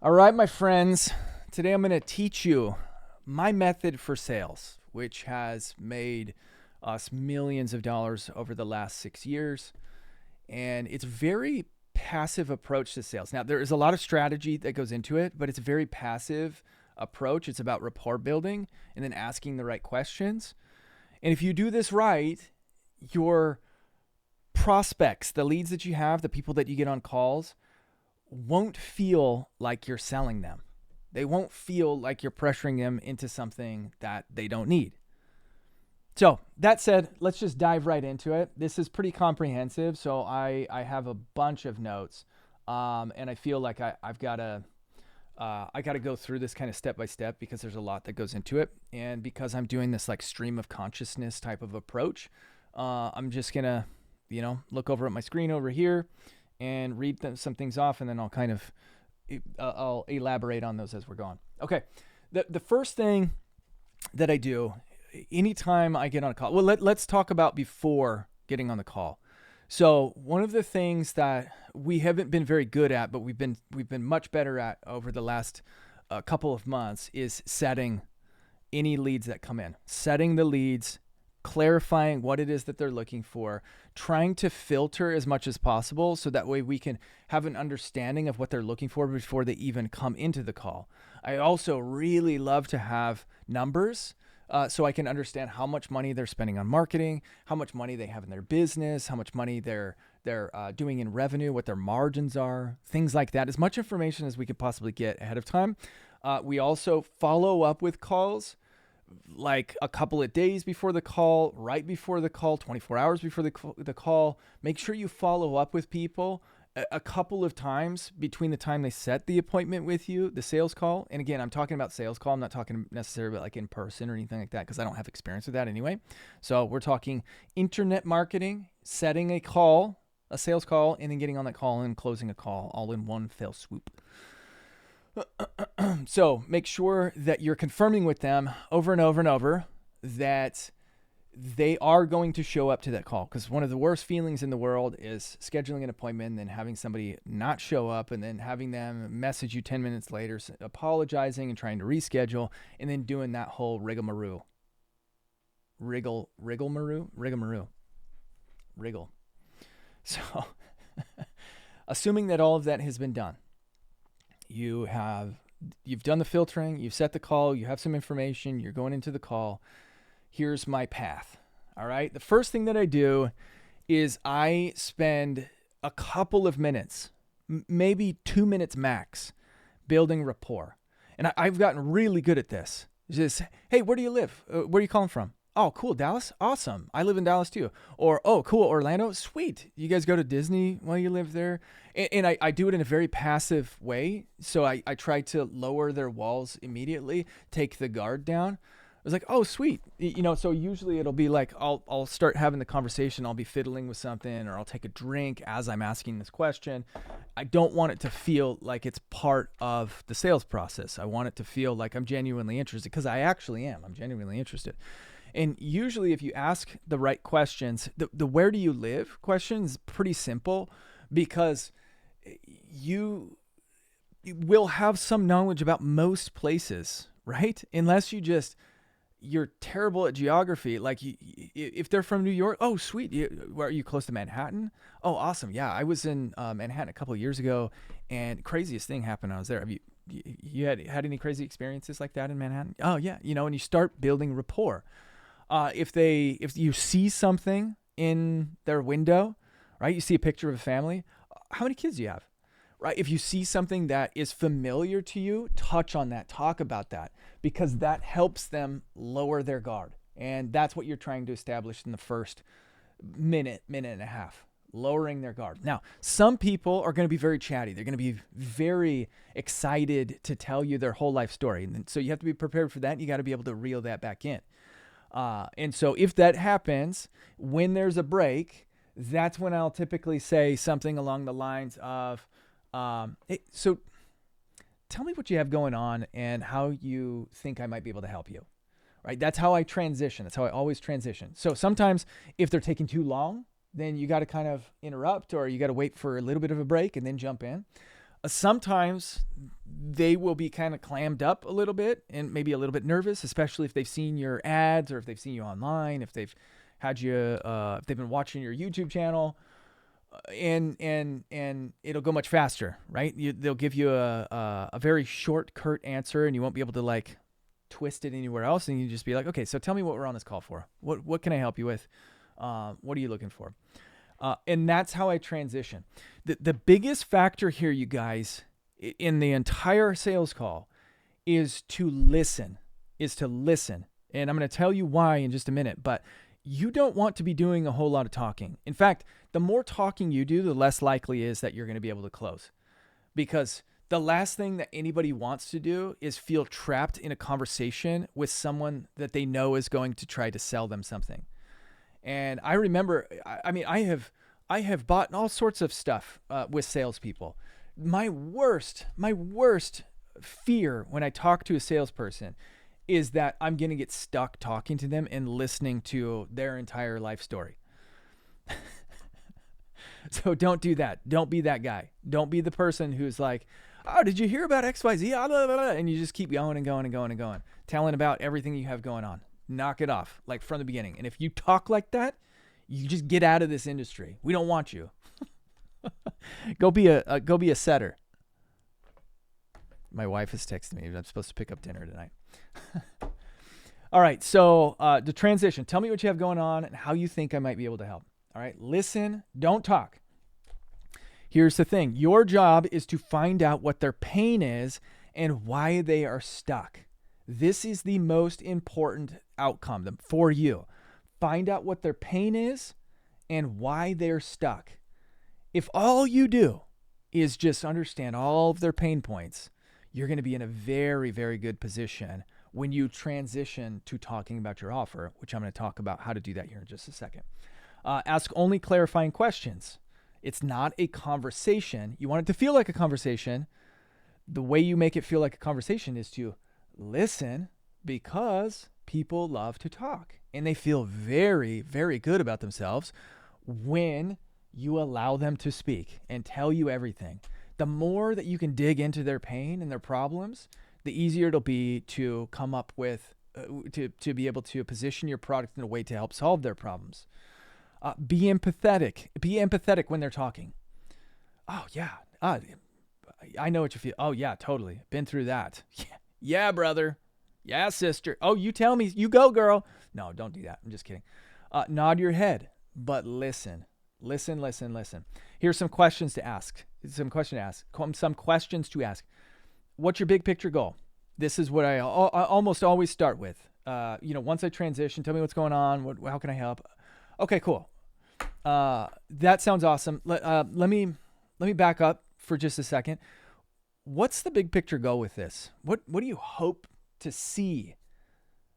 All right, my friends. Today I'm going to teach you my method for sales, which has made us millions of dollars over the last 6 years. And it's a very passive approach to sales. Now, there is a lot of strategy that goes into it, but it's a very passive approach. It's about rapport building and then asking the right questions. And if you do this right, your prospects, the leads that you have, the people that you get on calls, won't feel like you're selling them. They won't feel like you're pressuring them into something that they don't need. So, that said, let's just dive right into it. This is pretty comprehensive, so I have a bunch of notes, and I feel like I've got to I got to go through this kind of step by step because there's a lot that goes into it, and because I'm doing this like stream of consciousness type of approach, I'm just gonna look over at my screen over here and read some things off, and then I'll kind of I'll elaborate on those as we're going. Okay, the first thing that I do anytime I get on a call. Well, let's talk about before getting on the call. So one of the things that we haven't been very good at, but we've been much better at over the last couple of months is setting any leads that come in, setting the leads, clarifying what it is that they're looking for, trying to filter as much as possible so that way we can have an understanding of what they're looking for before they even come into the call. I also really love to have numbers so I can understand how much money they're spending on marketing, how much money they have in their business, how much money they're doing in revenue, what their margins are, things like that. As much information as we could possibly get ahead of time. We also follow up with calls like a couple of days before the call, right before the call, 24 hours before the call. Make sure you follow up with people a couple of times between the time they set the appointment with you, the sales call. And again, I'm talking about sales call. I'm not talking necessarily about like in person or anything like that because I don't have experience with that anyway. So we're talking internet marketing, setting a call, a sales call, and then getting on that call and closing a call all in one fell swoop. So make sure that you're confirming with them over and over and over that they are going to show up to that call, because one of the worst feelings in the world is scheduling an appointment and then having somebody not show up and then having them message you 10 minutes later apologizing and trying to reschedule and then doing that whole rigmarole. Wriggle. So assuming that all of that has been done, you've done the filtering, you've set the call, you have some information, you're going into the call. Here's my path. All right. The first thing that I do is I spend a couple of minutes, maybe 2 minutes max, building rapport. And I've gotten really good at this. Just, hey, where do you live? Where are you calling from? Oh, cool, Dallas. Awesome. I live in Dallas too. Or, oh, cool, Orlando. Sweet. You guys go to Disney while you live there? And I do it in a very passive way. So I try to lower their walls immediately, take the guard down. I was like, oh, sweet. So usually it'll be like, I'll start having the conversation. I'll be fiddling with something or I'll take a drink as I'm asking this question. I don't want it to feel like it's part of the sales process. I want it to feel like I'm genuinely interested, because I actually am. I'm genuinely interested. And usually if you ask the right questions, the where do you live question is pretty simple, because you will have some knowledge about most places, right? Unless you're terrible at geography. Like if they're from New York, oh, sweet. Are you close to Manhattan? Oh, awesome. Yeah, I was in Manhattan a couple of years ago, and craziest thing happened when I was there. Have you had any crazy experiences like that in Manhattan? Oh, yeah. And you start building rapport. If you see something in their window, right? You see a picture of a family. How many kids do you have? Right? If you see something that is familiar to you, touch on that, talk about that, because that helps them lower their guard. And that's what you're trying to establish in the first minute and a half, lowering their guard. Now, some people are going to be very chatty. They're going to be very excited to tell you their whole life story. And so you have to be prepared for that. You got to be able to reel that back in. And so if that happens, when there's a break, that's when I'll typically say something along the lines of, hey, so tell me what you have going on and how you think I might be able to help you. Right? That's how I transition. That's how I always transition. So sometimes if they're taking too long, then you got to kind of interrupt, or you got to wait for a little bit of a break and then jump in. Sometimes they will be kind of clammed up a little bit and maybe a little bit nervous, especially if they've seen your ads or if they've seen you online, if they've had you, if they've been watching your YouTube channel, and it'll go much faster, right? They'll give you a very short, curt answer, and you won't be able to like twist it anywhere else. And you just be like, okay, so tell me what we're on this call for. What can I help you with? What are you looking for? And that's how I transition. The biggest factor here, you guys, in the entire sales call is to listen. And I'm going to tell you why in just a minute, but you don't want to be doing a whole lot of talking. In fact, the more talking you do, the less likely is that you're going to be able to close. Because the last thing that anybody wants to do is feel trapped in a conversation with someone that they know is going to try to sell them something. And I remember, I have bought all sorts of stuff with salespeople. My worst fear when I talk to a salesperson is that I'm going to get stuck talking to them and listening to their entire life story. So don't do that. Don't be that guy. Don't be the person who's like, oh, did you hear about XYZ? And you just keep going and going and going and going, telling about everything you have going on. Knock it off, like from the beginning. And if you talk like that, you just get out of this industry. We don't want you. Go be a setter. My wife has texted me. I'm supposed to pick up dinner tonight. All right. So the transition. Tell me what you have going on and how you think I might be able to help. All right. Listen. Don't talk. Here's the thing. Your job is to find out what their pain is and why they are stuck. This is the most important outcome for you. Find out what their pain is and why they're stuck. If all you do is just understand all of their pain points, you're going to be in a very, very good position when you transition to talking about your offer, which I'm going to talk about how to do that here in just a second. Ask only clarifying questions. It's not a conversation. You want it to feel like a conversation. The way you make it feel like a conversation is to listen, because people love to talk and they feel very, very good about themselves when you allow them to speak and tell you everything. The more that you can dig into their pain and their problems, the easier it'll be to come up with, to be able to position your product in a way to help solve their problems. Be empathetic. Be empathetic when they're talking. Oh, yeah. I know what you feel. Oh, yeah, totally. Been through that. Yeah, brother. Yeah, sister. Oh, you tell me. You go, girl. No, don't do that. I'm just kidding. Nod your head, but listen. Listen. Here's some questions to ask. Some questions to ask. What's your big picture goal? This is what I almost always start with. Once I transition, tell me what's going on. How can I help? Okay, cool. That sounds awesome. Let me back up for just a second. What's the big picture goal with this? What do you hope to see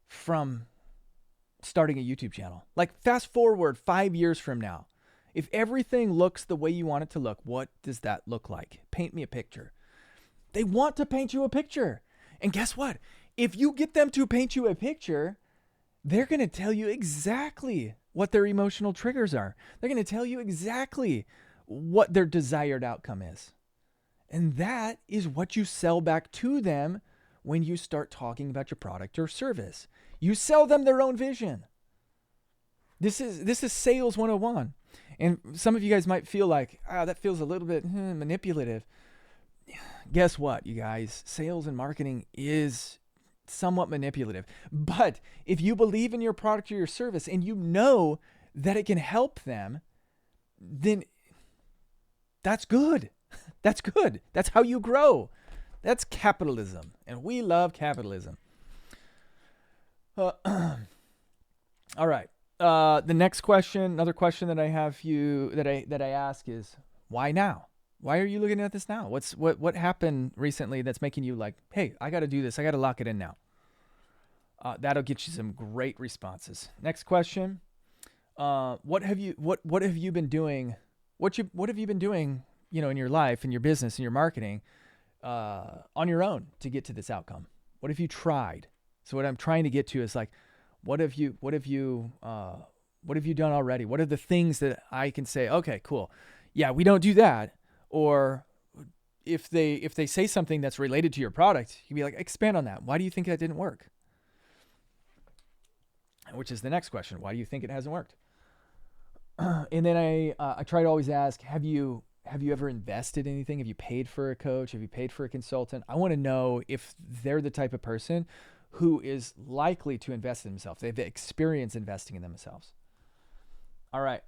from starting a YouTube channel? Like, fast forward 5 years from now. If everything looks the way you want it to look, what does that look like? Paint me a picture. They want to paint you a picture. And guess what? If you get them to paint you a picture, they're going to tell you exactly what their emotional triggers are. They're going to tell you exactly what their desired outcome is. And that is what you sell back to them when you start talking about your product or service. You sell them their own vision. This is sales 101. And some of you guys might feel like, that feels a little bit manipulative. Guess what, you guys? Sales and marketing is somewhat manipulative. But if you believe in your product or your service and you know that it can help them, then that's good. That's good. That's how you grow. That's capitalism. And we love capitalism. All right. The next question, another question that I have that I ask is, why now? Why are you looking at this now? What happened recently that's making you like, hey, I got to do this. I got to lock it in now. That'll get you some great responses. Next question. What have you been doing? What have you been doing, in your life, in your business, in your marketing, on your own to get to this outcome? What have you tried? So what I'm trying to get to is like, what have you done already? What are the things that I can say, okay, cool. Yeah, we don't do that. Or if they say something that's related to your product, you'd be like, expand on that. Why do you think that didn't work? Which is the next question. Why do you think it hasn't worked? And then I try to always ask, have you ever invested in anything? Have you paid for a coach? Have you paid for a consultant? I want to know if they're the type of person who is likely to invest in themselves. They have the experience investing in themselves. All right.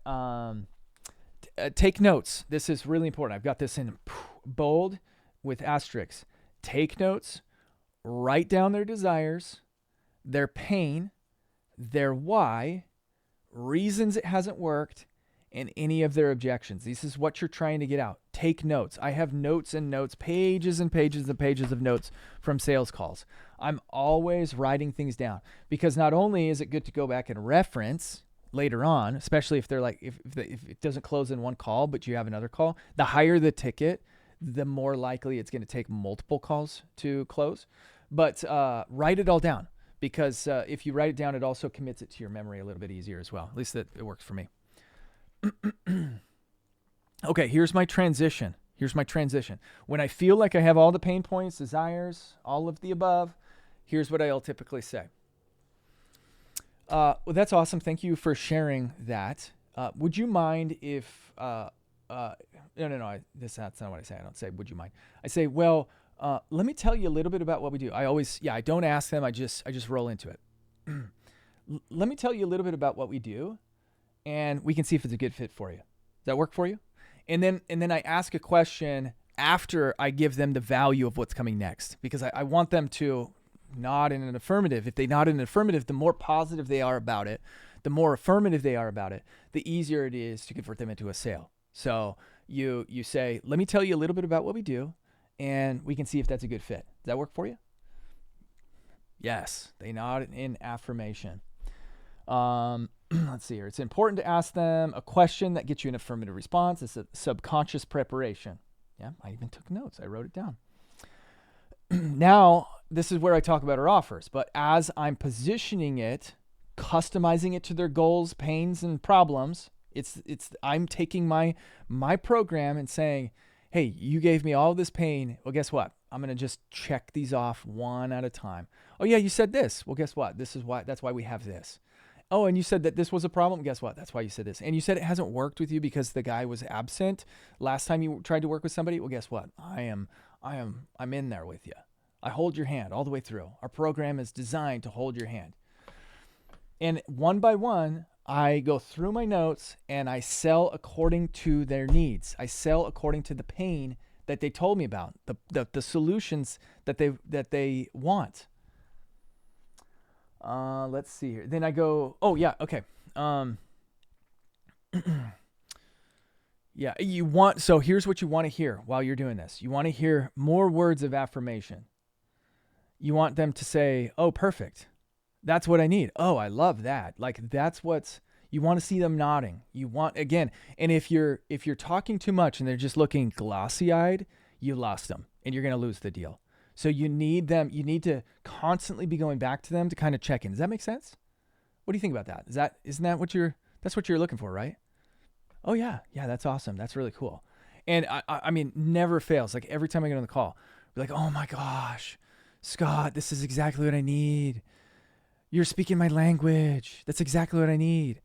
Take notes. This is really important. I've got this in bold with asterisks. Take notes. Write down their desires, their pain, their why, reasons it hasn't worked, and any of their objections. This is what you're trying to get out. Take notes. I have notes and notes, pages and pages and pages of notes from sales calls. I'm always writing things down because not only is it good to go back and reference later on, especially if they're like, if it doesn't close in one call, but you have another call, the higher the ticket, the more likely it's going to take multiple calls to close. But write it all down because if you write it down, it also commits it to your memory a little bit easier as well. At least it works for me. Okay, here's my transition. When I feel like I have all the pain points, desires, all of the above, here's what I'll typically say. Well, that's awesome. Thank you for sharing that. Would you mind if, no, that's not what I say. I don't say, would you mind? I say, well, let me tell you a little bit about what we do. I don't ask them. I just roll into it. Let me tell you a little bit about what we do and we can see if it's a good fit for you. Does that work for you? And then I ask a question after I give them the value of what's coming next because I want them to nod in an affirmative. If they nod in an affirmative, the more positive they are about it, the more affirmative they are about it, the easier it is to convert them into a sale. So you say, let me tell you a little bit about what we do and we can see if that's a good fit. Does that work for you? Yes, they nod in affirmation. Let's see here. It's important to ask them a question that gets you an affirmative response. It's a subconscious preparation. Yeah, I even took notes. I wrote it down. Now, this is where I talk about our offers, but as I'm positioning it, customizing it to their goals, pains, and problems, I'm taking my program and saying, hey, you gave me all this pain. Well, guess what? I'm going to just check these off one at a time. Oh yeah, you said this. Well, guess what? That's why we have this. Oh, and you said that this was a problem. Guess what? That's why you said this. And you said it hasn't worked with you because the guy was absent last time you tried to work with somebody. Well, guess what? I'm in there with you. I hold your hand all the way through. Our program is designed to hold your hand. And one by one, I go through my notes and I sell according to their needs. I sell according to the pain that they told me about, the solutions that they want. Let's see here. Then I go, oh yeah, okay. Yeah, so here's what you want to hear while you're doing this. You want to hear more words of affirmation. You want them to say, oh, perfect. That's what I need. Oh, I love that. Like you want to see them nodding. You want, again, and if you're talking too much and they're just looking glossy-eyed, you lost them and you're going to lose the deal. So you need to constantly be going back to them to kind of check in. Does that make sense? What do you think about that? That's what you're looking for, right? Oh yeah. Yeah, that's awesome. That's really cool. And I mean, never fails. Like every time I get on the call, we're like, oh my gosh, Scott, this is exactly what I need. You're speaking my language. That's exactly what I need.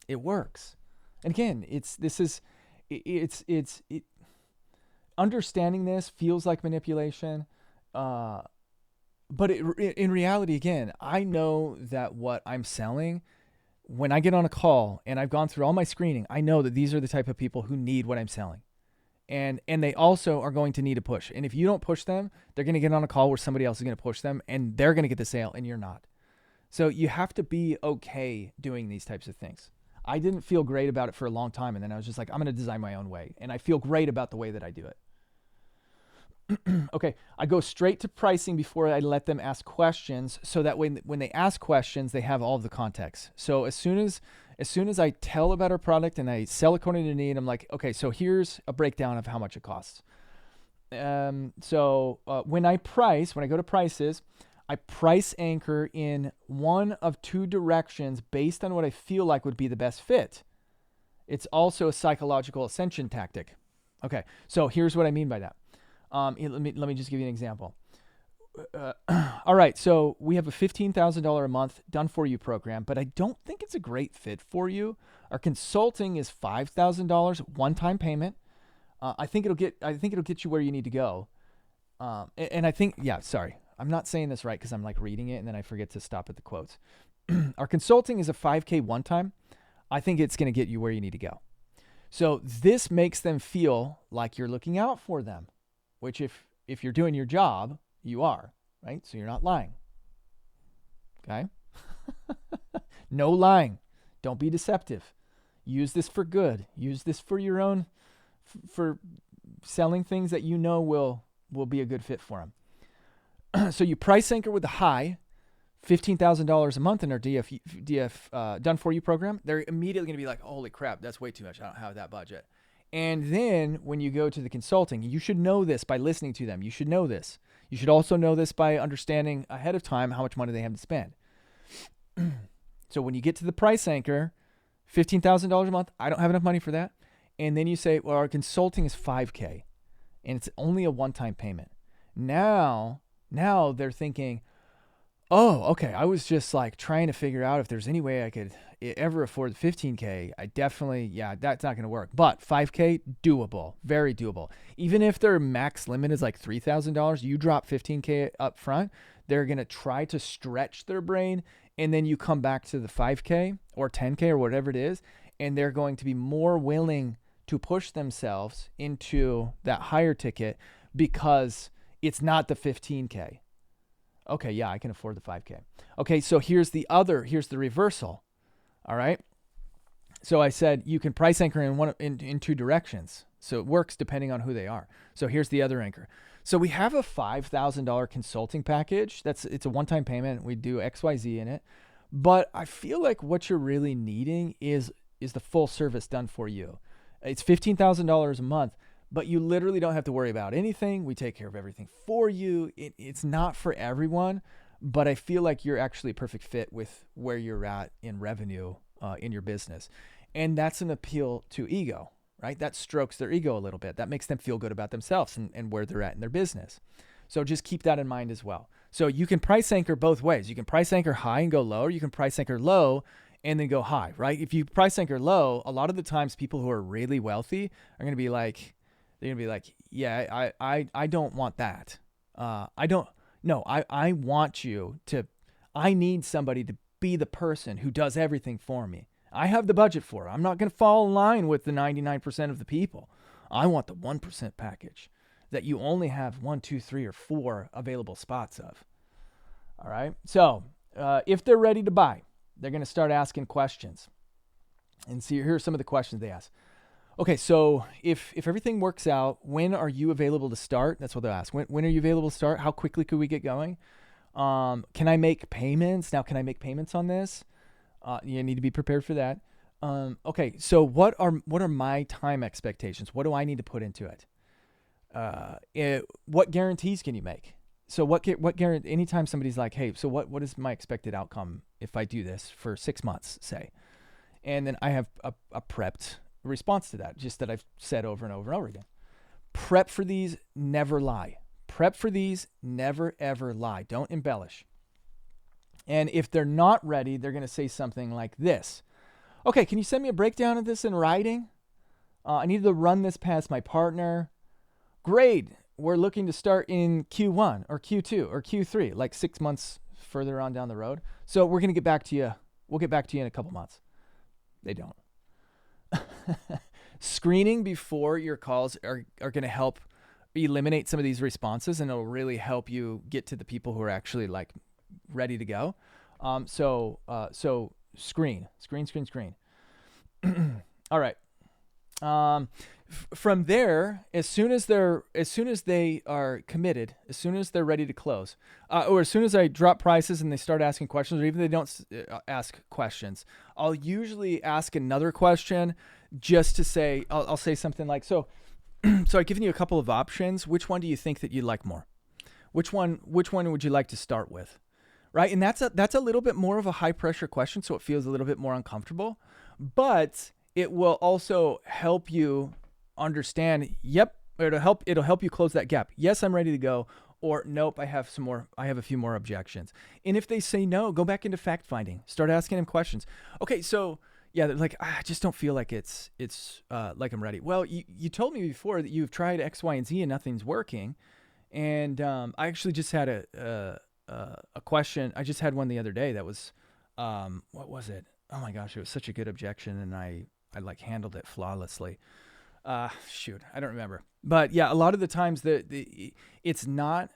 It works. And again, understanding this feels like manipulation, but in reality, again, I know that what I'm selling, when I get on a call and I've gone through all my screening, I know that these are the type of people who need what I'm selling. And they also are going to need a push. And if you don't push them, they're going to get on a call where somebody else is going to push them and they're going to get the sale and you're not. So you have to be okay doing these types of things. I didn't feel great about it for a long time. And then I was just like, I'm going to design my own way. And I feel great about the way that I do it. Okay, I go straight to pricing before I let them ask questions so that when they ask questions, they have all of the context. So as soon as I tell about our product and I sell according to need, I'm like, okay, so here's a breakdown of how much it costs. So when I go to prices, I price anchor in one of two directions based on what I feel like would be the best fit. It's also a psychological ascension tactic. Okay, so here's what I mean by that. Let me just give you an example. All right, so we have a $15,000 a month done for you program, but I don't think it's a great fit for you. Our consulting is $5,000 one-time payment. I think it'll get you where you need to go. And I think, sorry, I'm not saying this right because I'm like reading it and then I forget to stop at the quotes. Our consulting is a $5K one time. I think it's going to get you where you need to go. So this makes them feel like you're looking out for them, which if you're doing your job, you are, right? So you're not lying. Okay? No lying. Don't be deceptive. Use this for good. Use this for your own, for selling things that you know will be a good fit for them. So you price anchor with the high, $15,000 a month in our DF done for you program. They're immediately going to be like, holy crap, that's way too much. I don't have that budget. And then when you go to the consulting, you should know this by listening to them. You should know this. You should also know this by understanding ahead of time how much money they have to spend. So when you get to the price anchor, $15,000 a month, I don't have enough money for that. And then you say, well, our consulting is $5K and it's only a one-time payment. Now they're thinking, oh, okay, I was just like trying to figure out if there's any way I could ever afford the $15K. I definitely, that's not going to work. But $5K, doable, very doable. Even if their max limit is like $3,000, you drop $15K up front, they're going to try to stretch their brain, and then you come back to the $5K or $10K or whatever it is, and they're going to be more willing to push themselves into that higher ticket because it's not the $15K. Okay, I can afford the $5K. Okay, so here's the reversal. All right. So I said you can price anchor in two directions. So it works depending on who they are. So here's the other anchor. So we have a $5,000 consulting package. It's a one-time payment. We do XYZ in it. But I feel like what you're really needing is the full service done for you. It's $15,000 a month. But you literally don't have to worry about anything. We take care of everything for you. It's not for everyone, but I feel like you're actually a perfect fit with where you're at in revenue in your business. And that's an appeal to ego, right? That strokes their ego a little bit. That makes them feel good about themselves and where they're at in their business. So just keep that in mind as well. So you can price anchor both ways. You can price anchor high and go low, or you can price anchor low and then go high, right? If you price anchor low, a lot of the times people who are really wealthy are going to be like, they're going to be like, I don't want that. I want you to, I need somebody to be the person who does everything for me. I have the budget for it. I'm not going to fall in line with the 99% of the people. I want the 1% package that you only have 1, 2, 3, or 4 available spots of. All right. So if they're ready to buy, they're going to start asking questions. And see, here are some of the questions they ask. Okay, so if everything works out, when are you available to start? That's what they'll ask. When are you available to start? How quickly could we get going? Can I make payments? Now, can I make payments on this? You need to be prepared for that. Okay, so what are my time expectations? What do I need to put into it? What guarantees can you make? So what guarantee? Anytime somebody's like, hey, so what is my expected outcome if I do this for 6 months, say? And then I have a prepped response to that, just that I've said over and over and over again. Prep for these, never lie. Prep for these, never ever lie. Don't embellish. And if they're not ready, they're going to say something like this. Okay, can you send me a breakdown of this in writing? I need to run this past my partner. Great. We're looking to start in Q1 or Q2 or Q3, like 6 months further on down the road. So we're going to get back to you. We'll get back to you in a couple months. They don't. Screening before your calls are going to help eliminate some of these responses, and it'll really help you get to the people who are actually like ready to go. So screen. All right. From there, as soon as they are committed, as soon as they're ready to close, or as soon as I drop prices and they start asking questions, or even if they don't ask questions, I'll usually ask another question just to say, I'll say something like, so I've given you a couple of options. Which one do you think that you'd like more? Which one would you like to start with? Right. And that's a little bit more of a high pressure question. So it feels a little bit more uncomfortable, but it will also help you understand, yep, it'll help you close that gap. Yes, I'm ready to go. Or nope, I have a few more objections. And if they say no, go back into fact finding. Start asking them questions. Okay, so yeah, they're like, I just don't feel like it's like I'm ready. Well, you told me before that you've tried X, Y, and Z and nothing's working. And I actually just had a question. I just had one the other day that was, what was it? Oh my gosh, it was such a good objection, and I like handled it flawlessly. Shoot, I don't remember. But yeah, a lot of the times it's not.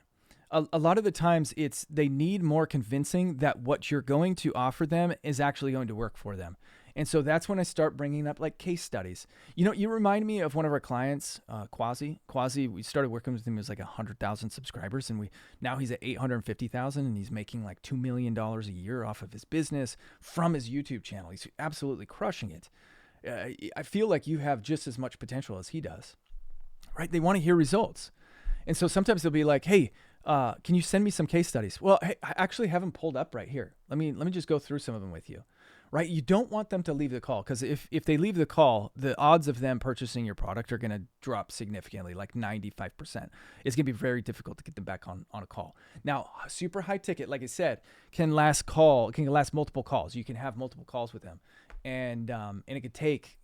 A lot of the times it's they need more convincing that what you're going to offer them is actually going to work for them. And so that's when I start bringing up like case studies. You know, you remind me of one of our clients, Quasi. Quasi, we started working with him. He was like 100,000 subscribers, and now he's at 850,000, and he's making like $2 million a year off of his business from his YouTube channel. He's absolutely crushing it. I feel like you have just as much potential as he does, right? They want to hear results. And so sometimes they'll be like, hey, can you send me some case studies? Well, hey, I actually have them pulled up right here. Let me just go through some of them with you, right? You don't want them to leave the call, because if they leave the call, the odds of them purchasing your product are going to drop significantly, like 95%. It's going to be very difficult to get them back on a call. Now, super high ticket, like I said, can last multiple calls. You can have multiple calls with them. And it could take,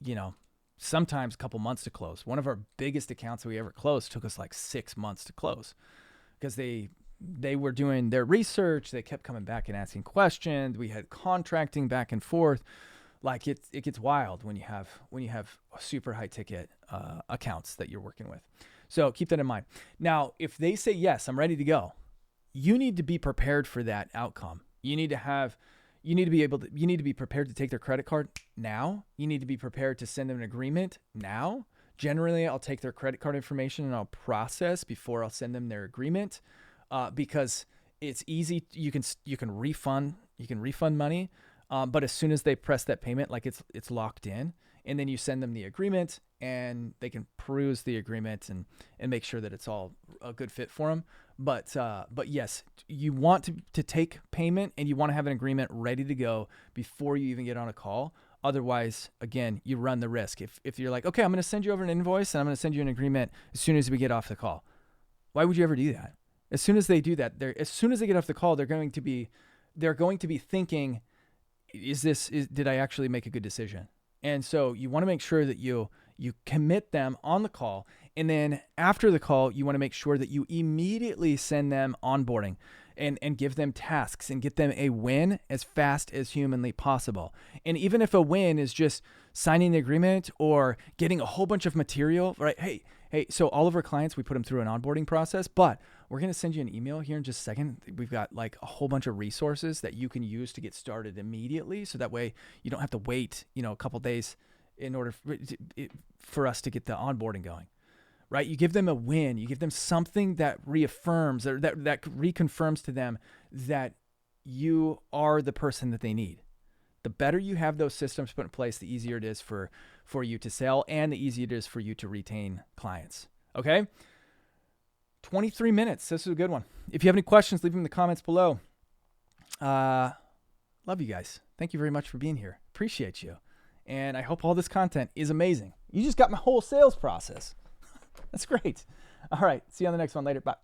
sometimes a couple months to close. One of our biggest accounts that we ever closed took us like 6 months to close, because they were doing their research. They kept coming back and asking questions. We had contracting back and forth. Like it gets wild when you have super high ticket accounts that you're working with. So keep that in mind. Now, if they say, yes, I'm ready to go, you need to be prepared for that outcome. You need to be prepared to take their credit card now. You need to be prepared to send them an agreement now. Generally, I'll take their credit card information and I'll process before I'll send them their agreement, because it's easy. You can refund money, but as soon as they press that payment, like it's locked in, and then you send them the agreement and they can peruse the agreement and make sure that it's all a good fit for them. But yes, you want to take payment, and you want to have an agreement ready to go before you even get on a call. Otherwise, again, you run the risk. If you're like, okay, I'm going to send you over an invoice and I'm going to send you an agreement as soon as we get off the call. Why would you ever do that? As soon as they do that, as soon as they get off the call, they're going to be thinking, did I actually make a good decision? And so you want to make sure that you commit them on the call. And then after the call, you want to make sure that you immediately send them onboarding and give them tasks and get them a win as fast as humanly possible. And even if a win is just signing the agreement or getting a whole bunch of material, right? Hey, so all of our clients, we put them through an onboarding process, but we're going to send you an email here in just a second. We've got like a whole bunch of resources that you can use to get started immediately. So that way you don't have to wait, a couple days in order for us to get the onboarding going, right? You give them a win. You give them something that reaffirms or that reconfirms to them that you are the person that they need. The better you have those systems put in place, the easier it is for you to sell, and the easier it is for you to retain clients. Okay? 23 minutes. This is a good one. If you have any questions, leave them in the comments below. Love you guys. Thank you very much for being here. Appreciate you. And I hope all this content is amazing. You just got my whole sales process. That's great. All right. See you on the next one later. Bye.